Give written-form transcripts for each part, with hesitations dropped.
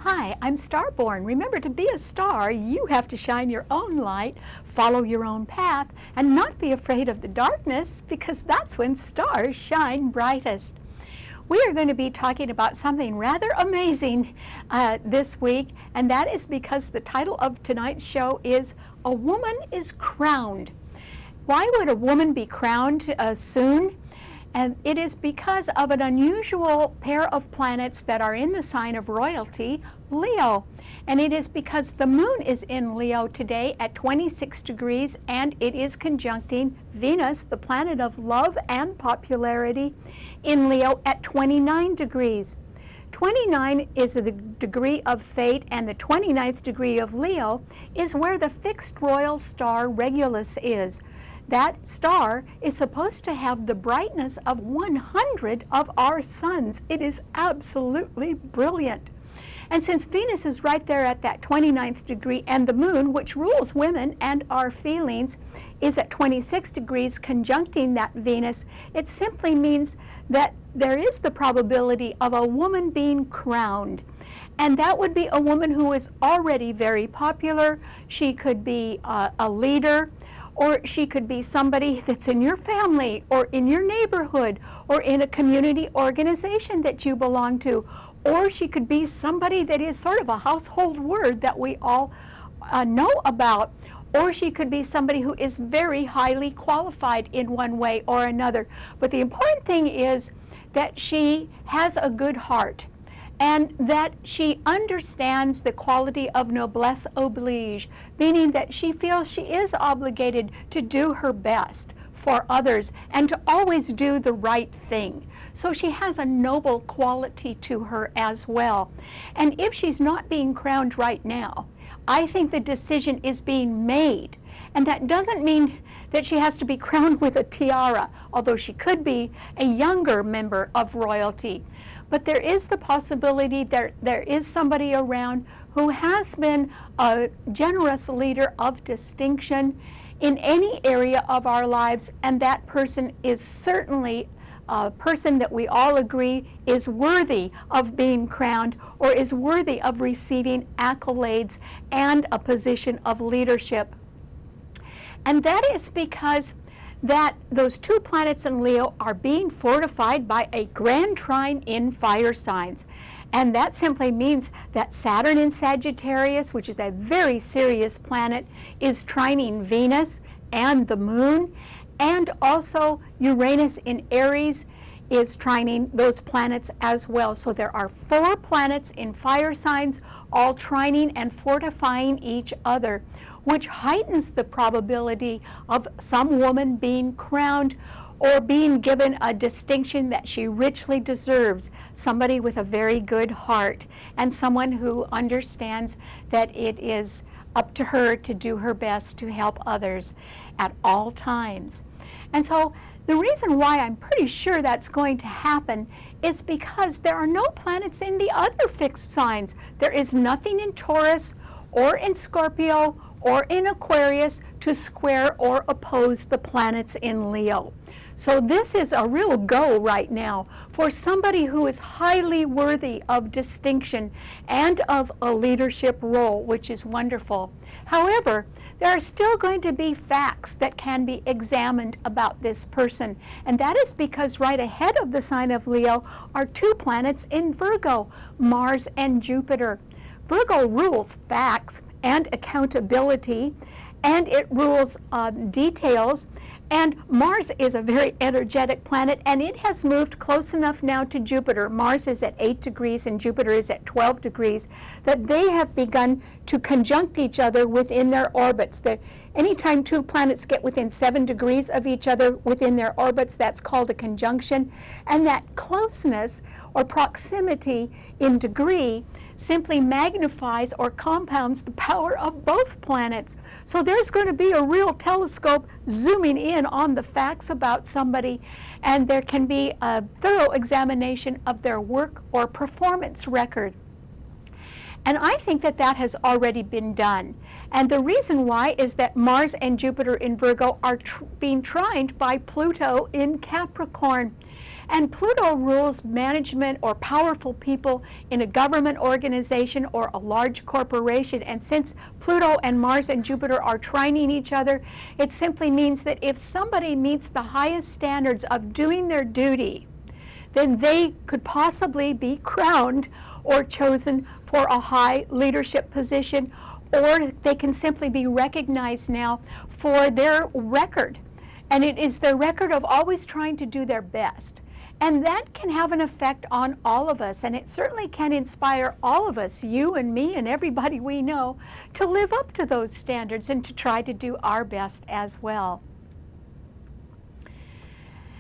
Hi, I'm STARBORN. Remember, to be a star, you have to shine your own light, follow your own path, and not be afraid of the darkness, because that's when stars shine brightest. We are going to be talking about something rather amazing this week, and that is because the title of tonight's show is A Woman is Crowned. Why would a woman be crowned soon? And it is because of an unusual pair of planets that are in the sign of royalty, Leo. And it is because the moon is in Leo today at 26 degrees, and it is conjuncting Venus, the planet of love and popularity, in Leo at 29 degrees. 29 is the degree of fate, and the 29th degree of Leo is where the fixed royal star Regulus is. That star is supposed to have the brightness of 100 of our suns. It is absolutely brilliant. And since Venus is right there at that 29th degree, and the moon, which rules women and our feelings, is at 26 degrees conjuncting that Venus, it simply means that there is the probability of a woman being crowned. And that would be a woman who is already very popular. She could be a leader, or she could be somebody that's in your family or in your neighborhood or in a community organization that you belong to. Or she could be somebody that is sort of a household word that we all know about. Or she could be somebody who is very highly qualified in one way or another. But the important thing is that she has a good heart, and that she understands the quality of noblesse oblige, meaning that she feels she is obligated to do her best for others and to always do the right thing. So she has a noble quality to her as well. And if she's not being crowned right now, I think the decision is being made. And that doesn't mean that she has to be crowned with a tiara, although she could be a younger member of royalty. But there is the possibility that there is somebody around who has been a generous leader of distinction in any area of our lives, and that person is certainly a person that we all agree is worthy of being crowned or is worthy of receiving accolades and a position of leadership. And that is because that those two planets in Leo are being fortified by a grand trine in fire signs. And that simply means that Saturn in Sagittarius, which is a very serious planet, is trining Venus and the moon. And also Uranus in Aries is trining those planets as well. So there are 4 planets in fire signs, all trining and fortifying each other, which heightens the probability of some woman being crowned or being given a distinction that she richly deserves, somebody with a very good heart and someone who understands that it is up to her to do her best to help others at all times. And so the reason why I'm pretty sure that's going to happen is because there are no planets in the other fixed signs. There is nothing in Taurus or in Scorpio or in Aquarius to square or oppose the planets in Leo. So this is a real go right now for somebody who is highly worthy of distinction and of a leadership role, which is wonderful. However, there are still going to be facts that can be examined about this person, and that is because right ahead of the sign of Leo are 2 planets in Virgo, Mars and Jupiter. Virgo rules facts and accountability, and it rules details. And Mars is a very energetic planet, and it has moved close enough now to Jupiter. Mars is at 8 degrees and Jupiter is at 12 degrees, that they have begun to conjunct each other within their orbits. Anytime 2 planets get within 7 degrees of each other within their orbits, that's called a conjunction. And that closeness or proximity in degree simply magnifies or compounds the power of both planets. So there's going to be a real telescope zooming in on the facts about somebody, and there can be a thorough examination of their work or performance record. And I think that that has already been done. And the reason why is that Mars and Jupiter in Virgo are being trined by Pluto in Capricorn. And Pluto rules management or powerful people in a government organization or a large corporation. And since Pluto and Mars and Jupiter are trining each other, it simply means that if somebody meets the highest standards of doing their duty, then they could possibly be crowned or chosen for a high leadership position, or they can simply be recognized now for their record. And it is their record of always trying to do their best. And that can have an effect on all of us, and it certainly can inspire all of us, you and me and everybody we know, to live up to those standards and to try to do our best as well.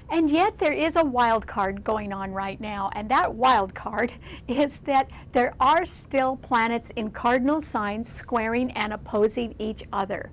And yet there is a wild card going on right now, and that wild card is that there are still planets in cardinal signs squaring and opposing each other.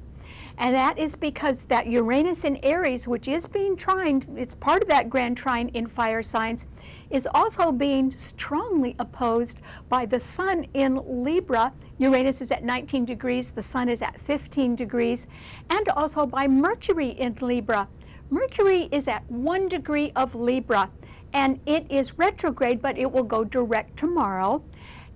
And that is because that Uranus in Aries, which is being trined, it's part of that grand trine in fire signs, is also being strongly opposed by the Sun in Libra. Uranus is at 19 degrees, the Sun is at 15 degrees, and also by Mercury in Libra. Mercury is at 1 degree of Libra, and it is retrograde, but it will go direct tomorrow.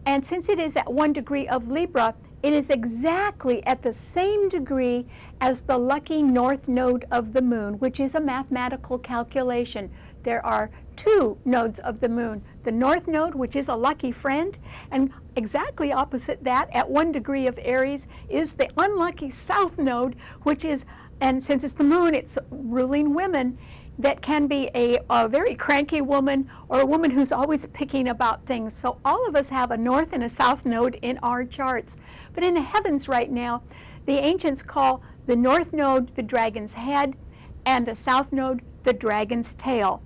And since it is at 1 degree of Libra, it is exactly at the same degree as the lucky north node of the moon, which is a mathematical calculation. There are 2 nodes of the moon. The north node, which is a lucky friend, and exactly opposite that, at 1 degree of Aries, is the unlucky south node, which is, and since it's the moon, it's ruling women. That can be a very cranky woman or a woman who's always picking about things. So all of us have a north and a south node in our charts. But in the heavens right now, the ancients call the north node the dragon's head and the south node the dragon's tail.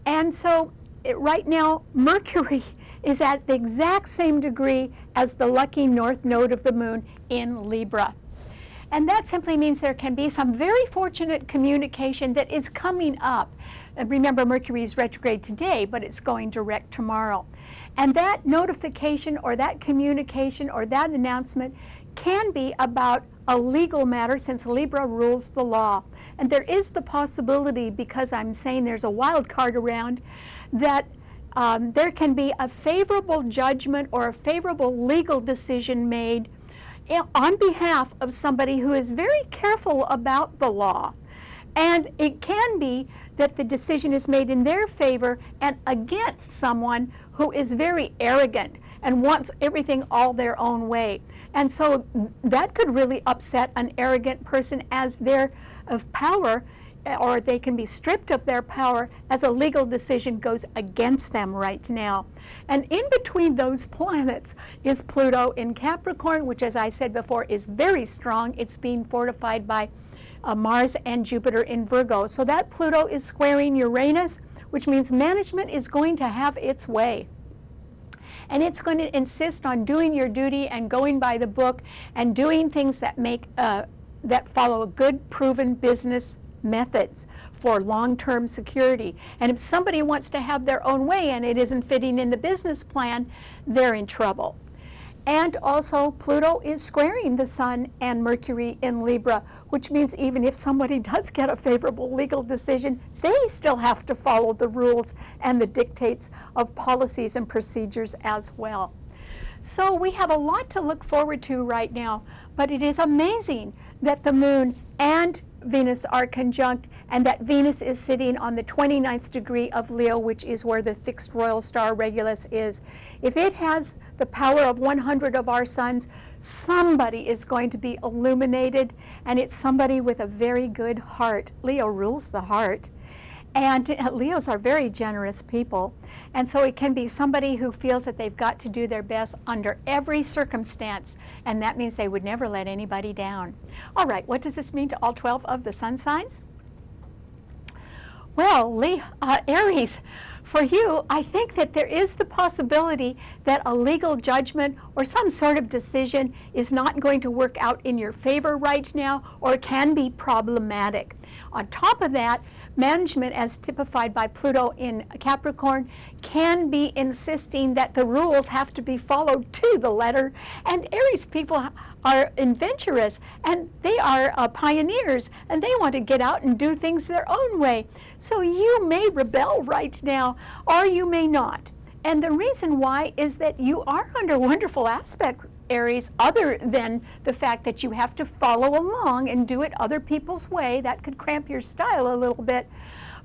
And so right now, Mercury is at the exact same degree as the lucky north node of the moon in Libra. And that simply means there can be some very fortunate communication that is coming up. And remember, Mercury is retrograde today, but it's going direct tomorrow. And that notification or that communication or that announcement can be about a legal matter, since Libra rules the law. And there is the possibility, because I'm saying there's a wild card around, that there can be a favorable judgment or a favorable legal decision made on behalf of somebody who is very careful about the law. And it can be that the decision is made in their favor and against someone who is very arrogant and wants everything all their own way. And so that could really upset an arrogant person as they're of power, or they can be stripped of their power as a legal decision goes against them right now. And in between those planets is Pluto in Capricorn, which, as I said before, is very strong. It's being fortified by Mars and Jupiter in Virgo. So that Pluto is squaring Uranus, which means management is going to have its way. And it's going to insist on doing your duty and going by the book and doing things that that follow a good, proven business methods for long-term security. And if somebody wants to have their own way and it isn't fitting in the business plan, they're in trouble. And also Pluto is squaring the Sun and Mercury in Libra, which means even if somebody does get a favorable legal decision, they still have to follow the rules and the dictates of policies and procedures as well. So we have a lot to look forward to right now, but it is amazing that the Moon and Venus are conjunct, and that Venus is sitting on the 29th degree of Leo, which is where the fixed royal star Regulus is. If it has the power of 100 of our suns, somebody is going to be illuminated, and it's somebody with a very good heart. Leo rules the heart. And Leos are very generous people. And so it can be somebody who feels that they've got to do their best under every circumstance. And that means they would never let anybody down. All right, what does this mean to all 12 of the sun signs? Well, Aries, for you, I think that there is the possibility that a legal judgment or some sort of decision is not going to work out in your favor right now, or can be problematic. On top of that, Management, as typified by Pluto in Capricorn, can be insisting that the rules have to be followed to the letter. And Aries people are adventurous, and they are pioneers, and they want to get out and do things their own way. So you may rebel right now, or you may not. And the reason why is that you are under wonderful aspects, Aries, other than the fact that you have to follow along and do it other people's way. That could cramp your style a little bit.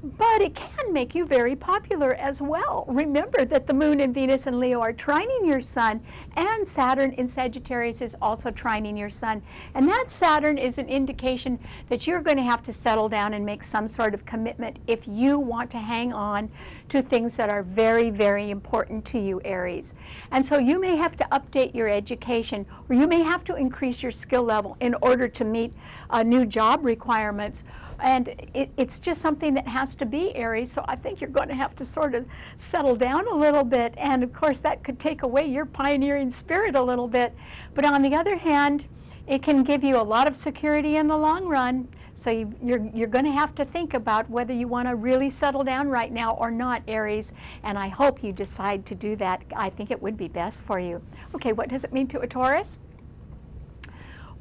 But it can make you very popular as well. Remember that the Moon and Venus in Leo are trining your Sun, and Saturn in Sagittarius is also trining your Sun. And that Saturn is an indication that you're going to have to settle down and make some sort of commitment if you want to hang on to things that are very, very important to you, Aries. And so you may have to update your education, or you may have to increase your skill level in order to meet new job requirements. And it's just something that has to be, Aries, so I think you're going to have to sort of settle down a little bit, and of course that could take away your pioneering spirit a little bit. But on the other hand, it can give you a lot of security in the long run, so you're going to have to think about whether you want to really settle down right now or not, Aries, and I hope you decide to do that. I think it would be best for you. Okay, what does it mean to a Taurus?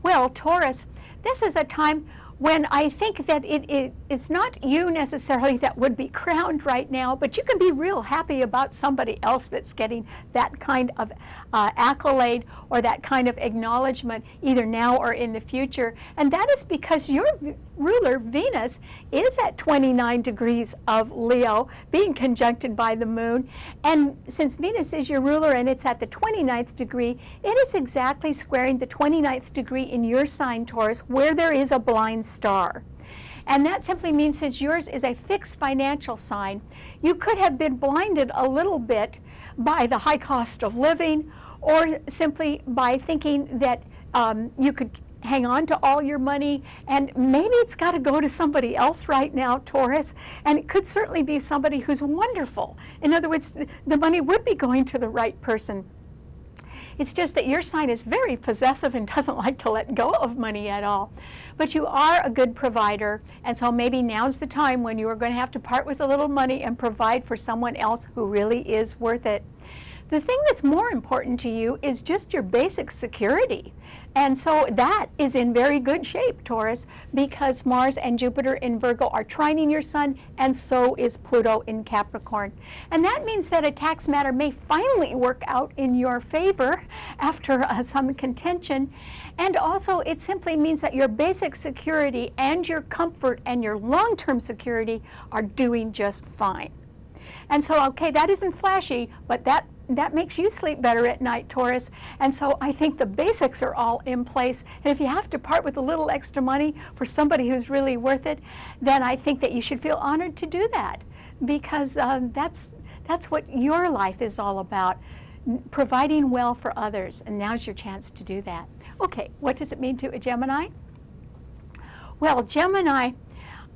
Well, Taurus, this is a time when I think that it's not you necessarily that would be crowned right now, but you can be real happy about somebody else that's getting that kind of accolade or that kind of acknowledgement either now or in the future. And that is because your ruler, Venus, is at 29 degrees of Leo, being conjuncted by the Moon. And since Venus is your ruler and it's at the 29th degree, it is exactly squaring the 29th degree in your sign, Taurus, where there is a blind star. And that simply means, since yours is a fixed financial sign, you could have been blinded a little bit by the high cost of living, or simply by thinking that you could hang on to all your money, and maybe it's got to go to somebody else right now, Taurus, and it could certainly be somebody who's wonderful. In other words, the money would be going to the right person. It's just that your sign is very possessive and doesn't like to let go of money at all. But you are a good provider, and so maybe now's the time when you are going to have to part with a little money and provide for someone else who really is worth it. The thing that's more important to you is just your basic security. And so that is in very good shape, Taurus, because Mars and Jupiter in Virgo are trining your Sun, and so is Pluto in Capricorn. And that means that a tax matter may finally work out in your favor after some contention. And also, it simply means that your basic security and your comfort and your long-term security are doing just fine. And so, okay, that isn't flashy, but that makes you sleep better at night, Taurus. And so I think the basics are all in place. And if you have to part with a little extra money for somebody who's really worth it, then I think that you should feel honored to do that, because that's what your life is all about, providing well for others. And now's your chance to do that. Okay, what does it mean to a Gemini? Well, Gemini,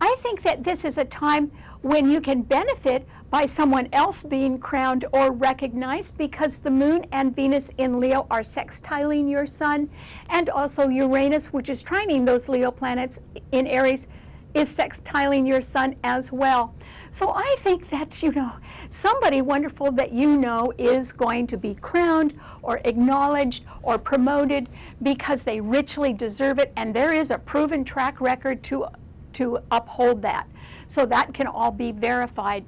I think that this is a time when you can benefit by someone else being crowned or recognized, because the Moon and Venus in Leo are sextiling your Sun, and also Uranus, which is trining those Leo planets in Aries, is sextiling your Sun as well. So I think that, somebody wonderful that is going to be crowned or acknowledged or promoted because they richly deserve it, and there is a proven track record to uphold that. So that can all be verified.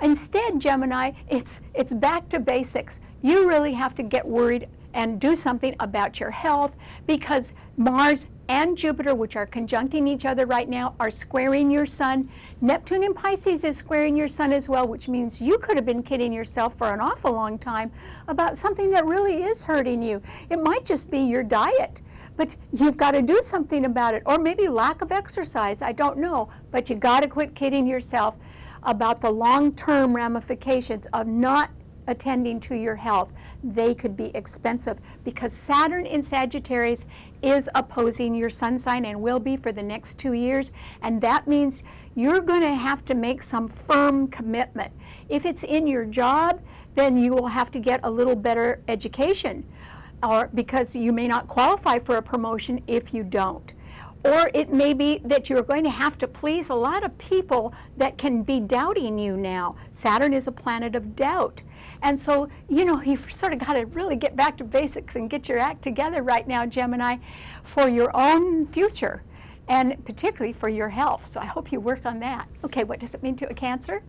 Instead, Gemini, it's back to basics. You really have to get worried and do something about your health, because Mars and Jupiter, which are conjuncting each other right now, are squaring your Sun. Neptune in Pisces is squaring your Sun as well, which means you could have been kidding yourself for an awful long time about something that really is hurting you. It might just be your diet, but you've got to do something about it, or maybe lack of exercise, I don't know, but you got to quit kidding yourself about the long-term ramifications of not attending to your health. They could be expensive, because Saturn in Sagittarius is opposing your Sun sign and will be for the next 2 years, and that means you're going to have to make some firm commitment. If it's in your job, then you will have to get a little better education, or because you may not qualify for a promotion if you don't. Or it may be that you're going to have to please a lot of people that can be doubting you now. Saturn is a planet of doubt. And so, you've sort of got to really get back to basics and get your act together right now, Gemini, for your own future, and particularly for your health. So I hope you work on that. Okay, what does it mean to a Cancer?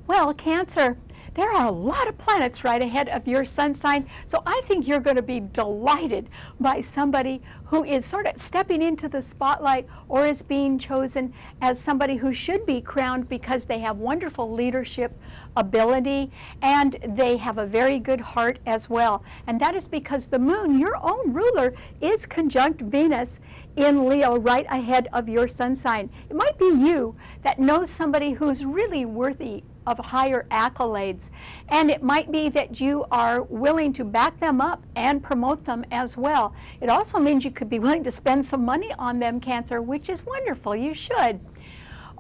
Well, Cancer, there are a lot of planets right ahead of your sun sign, so I think you're going to be delighted by somebody who is sort of stepping into the spotlight or is being chosen as somebody who should be crowned because they have wonderful leadership ability and they have a very good heart as well. And that is because the moon, your own ruler, is conjunct Venus in Leo right ahead of your sun sign. It might be you that knows somebody who's really worthy of higher accolades, and it might be that you are willing to back them up and promote them as well. It also means you could be willing to spend some money on them, Cancer, which is wonderful. You should.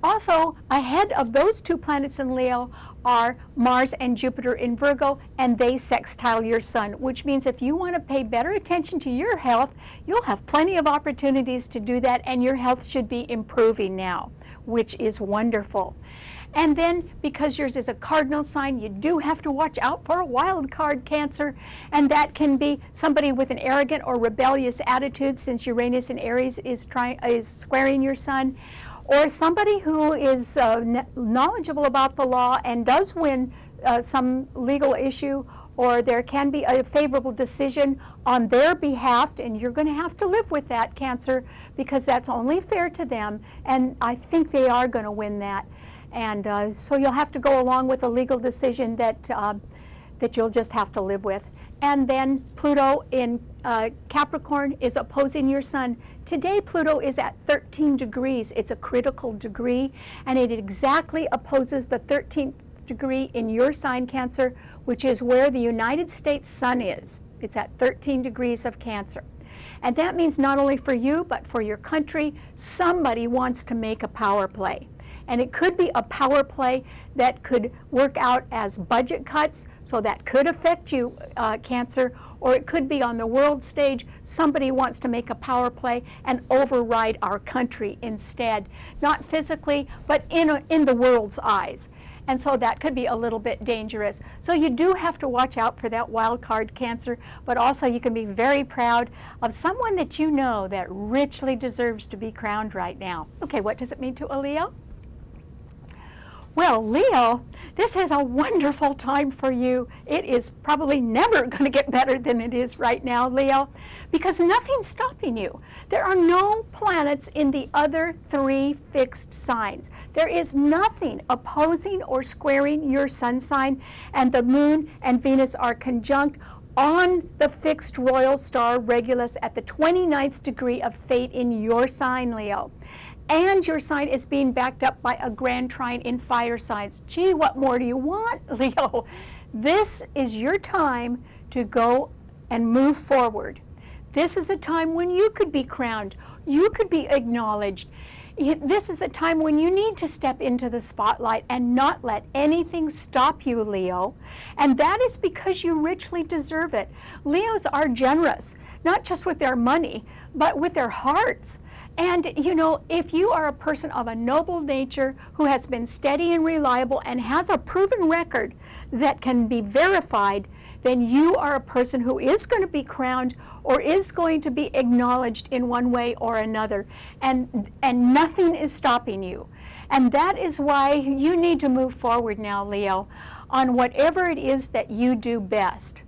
Also, ahead of those two planets in Leo are Mars and Jupiter in Virgo, and they sextile your sun, which means if you want to pay better attention to your health, you'll have plenty of opportunities to do that, and your health should be improving now, which is wonderful. And then, because yours is a cardinal sign, you do have to watch out for a wild card, Cancer, and that can be somebody with an arrogant or rebellious attitude, since Uranus in Aries is squaring your sun, or somebody who is knowledgeable about the law and does win some legal issue, or there can be a favorable decision on their behalf, and you're going to have to live with that, Cancer, because that's only fair to them, and I think they are going to win that. And so you'll have to go along with a legal decision that you'll just have to live with. And then Pluto in Capricorn is opposing your sun. Today Pluto is at 13 degrees. It's a critical degree, and it exactly opposes the 13th degree in your sign, Cancer, which is where the United States sun is. It's at 13 degrees of Cancer. And that means not only for you, but for your country, somebody wants to make a power play. And it could be a power play that could work out as budget cuts, so that could affect you, Cancer, or it could be on the world stage. Somebody wants to make a power play and override our country instead. Not physically, but in the world's eyes. And so that could be a little bit dangerous. So you do have to watch out for that wild card, Cancer, but also you can be very proud of someone that you know that richly deserves to be crowned right now. Okay, what does it mean to a Leo? Well, Leo, this is a wonderful time for you. It is probably never going to get better than it is right now, Leo, because nothing's stopping you. There are no planets in the other three fixed signs. There is nothing opposing or squaring your sun sign, and the moon and Venus are conjunct on the fixed royal star Regulus at the 29th degree of fate in your sign, Leo. And your sign is being backed up by a grand trine in fire signs. Gee, what more do you want, Leo? This is your time to go and move forward. This is a time when you could be crowned. You could be acknowledged. This is the time when you need to step into the spotlight and not let anything stop you, Leo. And that is because you richly deserve it. Leos are generous, not just with their money, but with their hearts. And, if you are a person of a noble nature who has been steady and reliable and has a proven record that can be verified, then you are a person who is going to be crowned or is going to be acknowledged in one way or another. And nothing is stopping you. And that is why you need to move forward now, Leo, on whatever it is that you do best.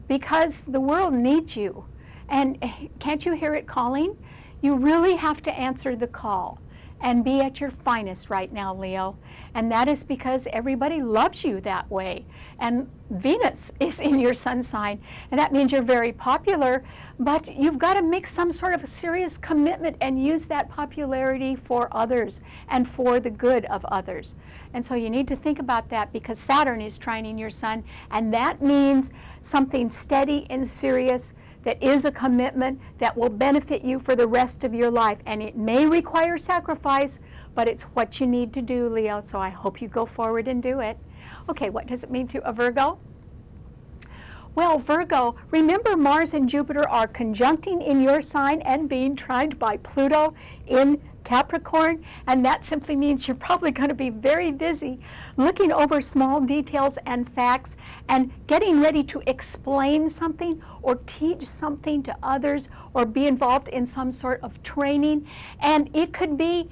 Because the world needs you. And can't you hear it calling? You really have to answer the call and be at your finest right now, Leo. And that is because everybody loves you that way. And Venus is in your sun sign, and that means you're very popular, but you've got to make some sort of a serious commitment and use that popularity for others and for the good of others. And so you need to think about that, because Saturn is trining your sun, and that means something steady and serious that is a commitment that will benefit you for the rest of your life. And it may require sacrifice, but it's what you need to do, Leo. So I hope you go forward and do it. Okay, what does it mean to a Virgo? Well, Virgo, remember Mars and Jupiter are conjuncting in your sign and being trined by Pluto in Capricorn, and that simply means you're probably going to be very busy looking over small details and facts and getting ready to explain something or teach something to others or be involved in some sort of training. And it could be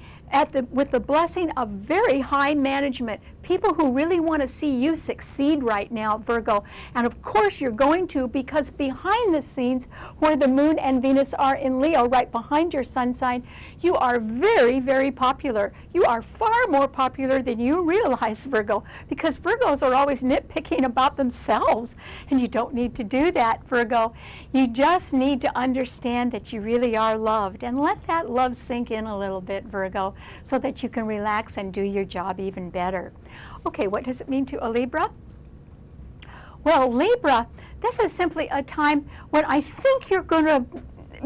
with the blessing of very high management, people who really want to see you succeed right now, Virgo. And of course you're going to, because behind the scenes, where the Moon and Venus are in Leo, right behind your sun sign, you are very, very popular. You are far more popular than you realize, Virgo, because Virgos are always nitpicking about themselves, and you don't need to do that, Virgo. You just need to understand that you really are loved, and let that love sink in a little bit, Virgo, so that you can relax and do your job even better. Okay, what does it mean to a Libra? Well, Libra, this is simply a time when I think you're going to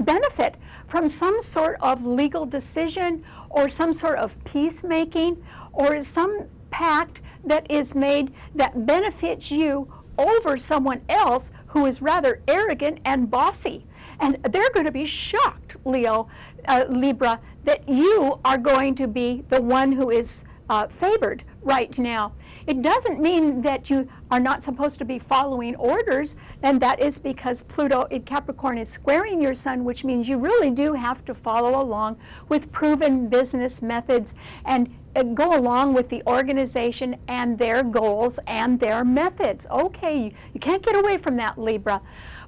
benefit from some sort of legal decision or some sort of peacemaking or some pact that is made that benefits you over someone else who is rather arrogant and bossy. And they're going to be shocked, Libra, that you are going to be the one who is favored right now. It doesn't mean that you are not supposed to be following orders, and that is because Pluto in Capricorn is squaring your sun, which means you really do have to follow along with proven business methods and go along with the organization and their goals and their methods. Okay, you can't get away from that, Libra.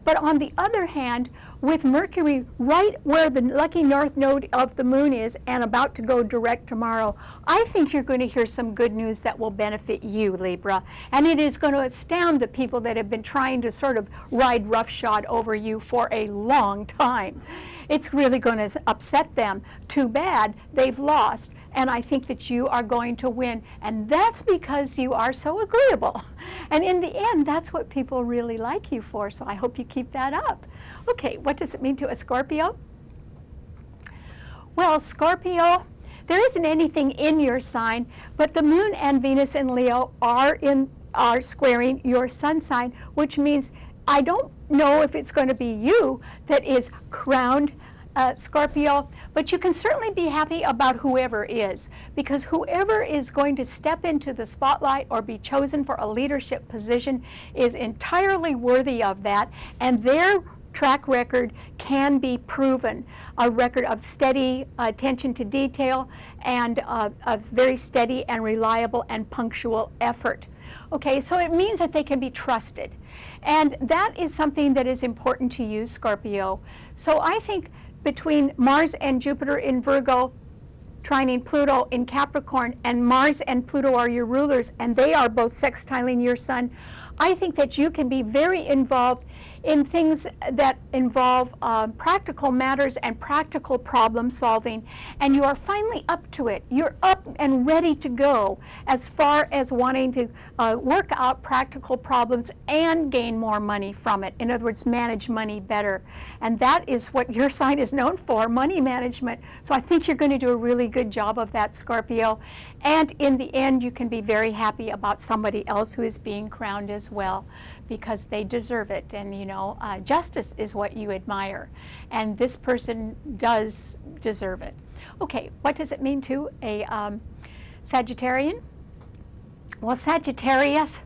But on the other hand, with Mercury right where the lucky north node of the moon is and about to go direct tomorrow, I think you're going to hear some good news that will benefit you, Libra. And it is going to astound the people that have been trying to sort of ride roughshod over you for a long time. It's really going to upset them. Too bad they've lost. And I think that you are going to win. And that's because you are so agreeable. And in the end, that's what people really like you for. So I hope you keep that up. Okay, what does it mean to a Scorpio? Well, Scorpio, there isn't anything in your sign, but the Moon and Venus in Leo are squaring your sun sign, which means I don't know if it's going to be you that is crowned Scorpio, but you can certainly be happy about whoever is, because whoever is going to step into the spotlight or be chosen for a leadership position is entirely worthy of that, and their track record can be proven, a record of steady attention to detail and of very steady and reliable and punctual effort. Okay, so it means that they can be trusted, and that is something that is important to you, Scorpio. So I think between Mars and Jupiter in Virgo, trining Pluto in Capricorn, and Mars and Pluto are your rulers, and they are both sextiling your sun, I think that you can be very involved in things that involve practical matters and practical problem solving, and you are finally up to it. You're up and ready to go as far as wanting to work out practical problems and gain more money from it. In other words, manage money better. And that is what your sign is known for, money management. So I think you're going to do a really good job of that, Scorpio. And in the end, you can be very happy about somebody else who is being crowned as well, because they deserve it. And you know, justice is what you admire, and this person does deserve it. Okay, what does it mean to a Sagittarian? Well, Sagittarius,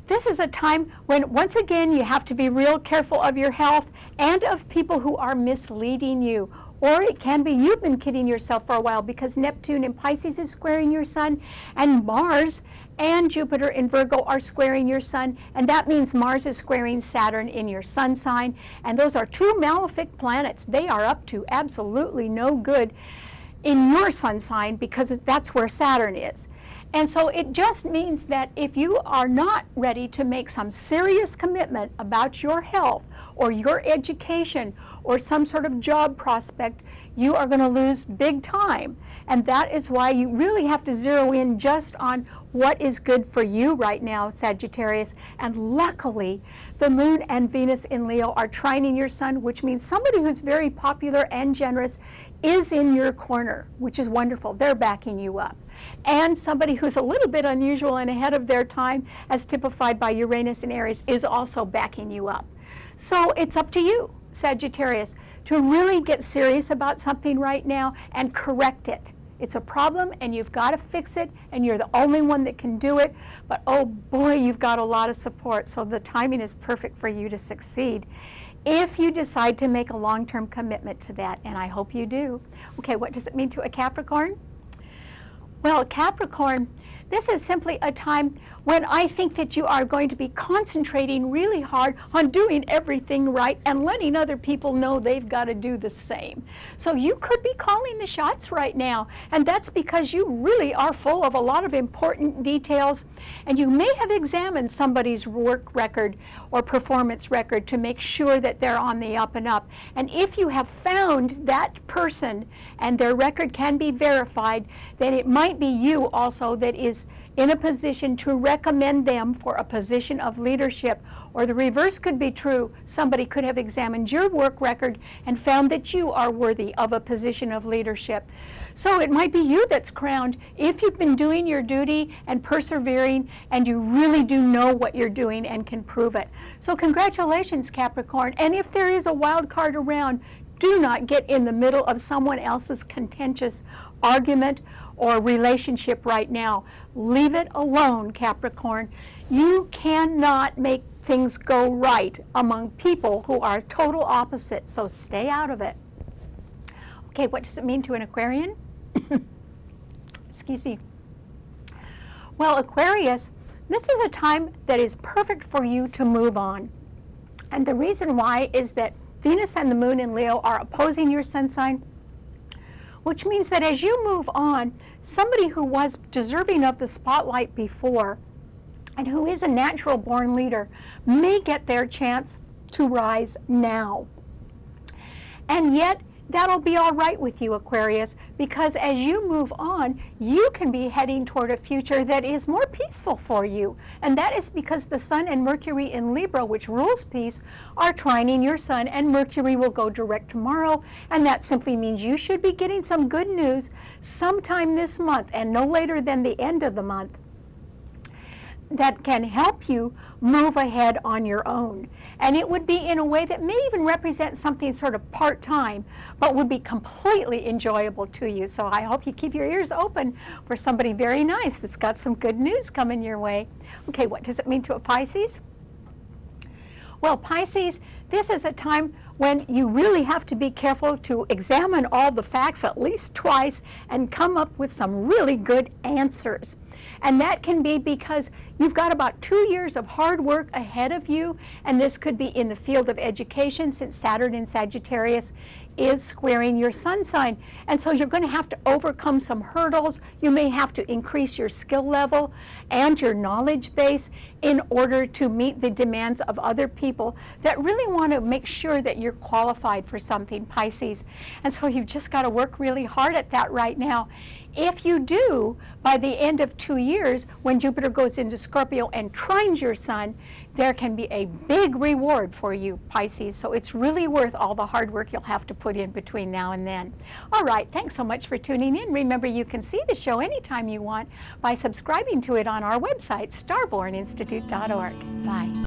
this is a time when, once again, you have to be real careful of your health and of people who are misleading you. Or it can be you've been kidding yourself for a while, because Neptune in Pisces is squaring your sun, and Mars and Jupiter in Virgo are squaring your sun, and that means Mars is squaring Saturn in your sun sign, and those are two malefic planets. They are up to absolutely no good in your sun sign, because that's where Saturn is. And so it just means that if you are not ready to make some serious commitment about your health or your education or some sort of job prospect, you are going to lose big time. And that is why you really have to zero in just on what is good for you right now, Sagittarius. And luckily, the Moon and Venus in Leo are trining your sun, which means somebody who's very popular and generous is in your corner, which is wonderful. They're backing you up. and somebody who's a little bit unusual and ahead of their time, as typified by Uranus and Aries, is also backing you up. So it's up to you, Sagittarius, to really get serious about something right now and correct it. It's a problem and you've got to fix it, and you're the only one that can do it. But oh boy, you've got a lot of support, so the timing is perfect for you to succeed if you decide to make a long-term commitment to that, and I hope you do. Okay, what does it mean to a Capricorn? Well, Capricorn, this is simply a time when I think that you are going to be concentrating really hard on doing everything right and letting other people know they've got to do the same. So you could be calling the shots right now, and that's because you really are full of a lot of important details, and you may have examined somebody's work record or performance record to make sure that they're on the up and up. And if you have found that person and their record can be verified, then it might be you also that is in a position to recommend them for a position of leadership. Or the reverse could be true. Somebody could have examined your work record and found that you are worthy of a position of leadership. So it might be you that's crowned if you've been doing your duty and persevering, and you really do know what you're doing and can prove it. So congratulations, Capricorn. And if there is a wild card around, do not get in the middle of someone else's contentious argument or relationship right now. Leave it alone, Capricorn. You cannot make things go right among people who are total opposites, so stay out of it. Okay, what does it mean to an Aquarian? Excuse me. Well, Aquarius, this is a time that is perfect for you to move on. And the reason why is that Venus and the Moon in Leo are opposing your sun sign, which means that as you move on, somebody who was deserving of the spotlight before and who is a natural born leader may get their chance to rise now. And yet, that'll be all right with you, Aquarius, because as you move on, you can be heading toward a future that is more peaceful for you. And that is because the Sun and Mercury in Libra, which rules peace, are trining your Sun, and Mercury will go direct tomorrow. And that simply means you should be getting some good news sometime this month, and no later than the end of the month, that can help you move ahead on your own. And it would be in a way that may even represent something sort of part-time, but would be completely enjoyable to you. So I hope you keep your ears open for somebody very nice that's got some good news coming your way. Okay, what does it mean to a Pisces? Well, Pisces, this is a time when you really have to be careful to examine all the facts at least twice and come up with some really good answers. And that can be because you've got about 2 years of hard work ahead of you, and this could be in the field of education, since Saturn in Sagittarius is squaring your sun sign. And so you're going to have to overcome some hurdles. You may have to increase your skill level and your knowledge base in order to meet the demands of other people that really want to make sure that you're qualified for something, Pisces. And so you've just got to work really hard at that right now. If you do, by the end of 2 years, when Jupiter goes into Scorpio and trines your sun, there can be a big reward for you, Pisces. So it's really worth all the hard work you'll have to put in between now and then. All right, thanks so much for tuning in. Remember, you can see the show anytime you want by subscribing to it on our website, starborninstitute.org. Bye.